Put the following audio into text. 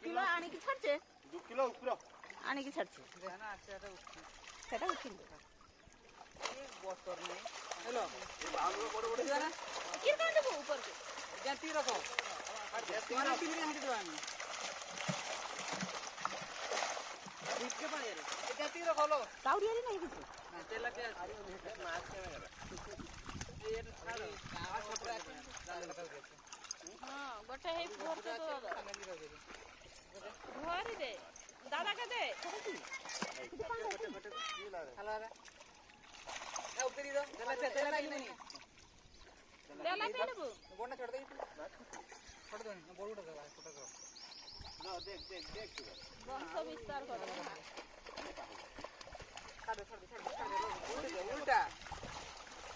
kilo আনিকি ছাড়ছে 2 kilo উপর আনিকি ছাড়ছে সেটা উঠিল বতর নেই হ্যালো ভালো বড় বড় জানা কি করে দেব উপর কে জাতি রাখো মানে টিভি হাঁটি দেব আমি দিতে পারে রে জাতি রাখো লো কাউরিয়ারি নাই কিছু না তেলা কে আছে মাছ ক্যামেরা এর ছাড়ো আর ছাপরা আছে জালে লাগাল গেছে হ্যাঁ বটে হে ভরতে তো দাদা ঘরে দে দাদাকে দে হ্যালো রে এ উপরি দাও তেলা লাগবে নি তেলা কে নেব গোনা छोड़ दे छोड़ दो ना बोल उठा दो छोटा करो ना देख बंश विस्तार करो छोड़ दे